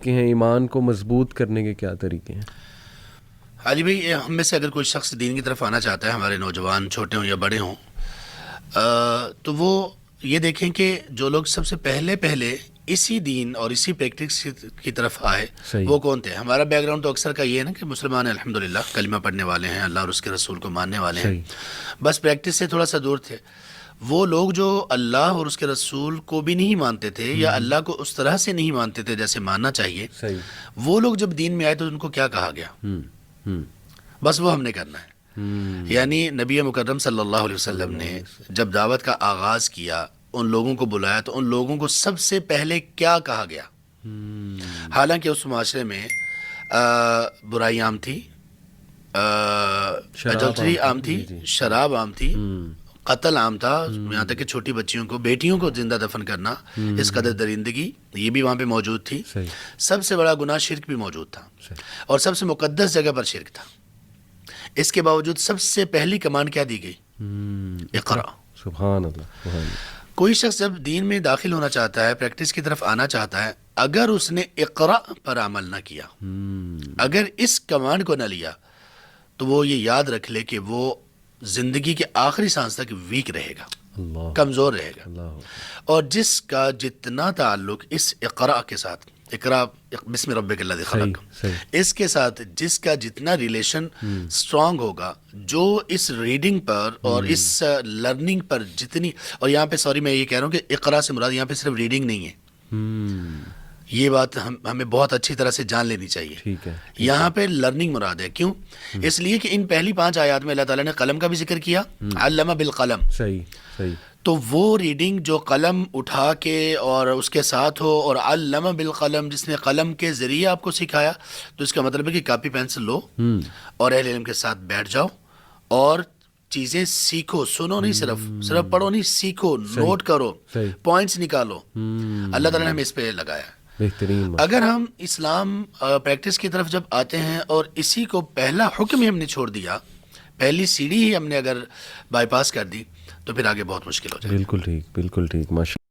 طریقے ہیں؟ ایمان کو مضبوط کرنے کے کیا طریقے ہیں؟ علی بھائی، ہم میں سے اگر کوئی شخص دین کی طرف آنا چاہتا ہے، ہمارے نوجوان چھوٹے ہوں یا بڑے ہوں، تو وہ یہ دیکھیں کہ جو لوگ سب سے پہلے اسی دین اور اسی پریکٹس کی طرف آئے، صحیح. وہ کون تھے؟ ہمارا بیک گراؤنڈ تو اکثر کا یہ ہے نا کہ مسلمان ہیں الحمدللہ، کلمہ پڑھنے والے ہیں، اللہ اور اس کے رسول کو ماننے والے ہیں، بس پریکٹس سے تھوڑا سا دور تھے۔ وہ لوگ جو اللہ اور اس کے رسول کو بھی نہیں مانتے تھے یا اللہ کو اس طرح سے نہیں مانتے تھے جیسے ماننا چاہیے، وہ لوگ جب دین میں آئے تو ان کو کیا کہا گیا؟ بس وہ ہم نے کرنا ہے۔ یعنی نبی مکرم صلی اللہ علیہ وسلم نے جب دعوت کا آغاز کیا، ان لوگوں کو بلایا، تو ان لوگوں کو سب سے پہلے کیا کہا گیا؟ حالانکہ اس معاشرے میں برائی عام تھی، ایڈلٹری عام تھی، شراب عام تھی، قتل عام تھا، یہاں تک کہ چھوٹی بچیوں کو، بیٹیوں کو زندہ دفن کرنا، اس قدر درندگی یہ بھی وہاں پہ موجود تھی۔ سب سے بڑا گناہ شرک بھی موجود تھا، اور سب سے مقدس جگہ پر شرک تھا۔ اس کے باوجود سب سے پہلی کمانڈ کیا دی گئی؟ اقرا۔ سبحان اللہ۔ کوئی شخص جب دین میں داخل ہونا چاہتا ہے، پریکٹس کی طرف آنا چاہتا ہے، اگر اس نے اقرا پر عمل نہ کیا، اگر اس کمانڈ کو نہ لیا، تو وہ یہ یاد رکھ لے کہ وہ زندگی کے آخری سانس تک ویک رہے گا، کمزور رہے گا۔ اور جس کا جتنا تعلق اس اقرا کے ساتھ، اقرا بسم ربک الذی خلق، اس کے ساتھ جس کا جتنا ریلیشن سٹرونگ ہوگا، جو اس ریڈنگ پر اور اس لرننگ پر جتنی، اور یہاں پہ سوری میں یہ کہہ رہا ہوں کہ اقرا سے مراد یہاں پہ صرف ریڈنگ نہیں ہے، یہ بات ہمیں بہت اچھی طرح سے جان لینی چاہیے۔ یہاں پہ لرننگ مراد ہے، کیوں؟ اس لیے کہ ان پہلی 5 آیات میں اللہ تعالیٰ نے قلم کا بھی ذکر کیا، علم بالقلم، تو وہ ریڈنگ جو قلم اٹھا کے اور اس کے ساتھ ہو، اور علم بالقلم جس نے قلم کے ذریعے آپ کو سکھایا، تو اس کا مطلب ہے کہ کاپی پینسل لو اور اہل علم کے ساتھ بیٹھ جاؤ اور چیزیں سیکھو، سنو نہیں، صرف پڑھو نہیں، سیکھو، نوٹ کرو، پوائنٹس نکالو۔ اللہ تعالیٰ نے ہمیں اس پہ لگایا ہے۔ اگر ہم اسلام پریکٹس کی طرف جب آتے ہیں اور اسی کو پہلا حکم ہی ہم نے چھوڑ دیا، پہلی سیڑھی ہی ہم نے اگر بائی پاس کر دی، تو پھر آگے بہت مشکل ہو جائے۔ بالکل ٹھیک، بالکل ٹھیک، ماشاء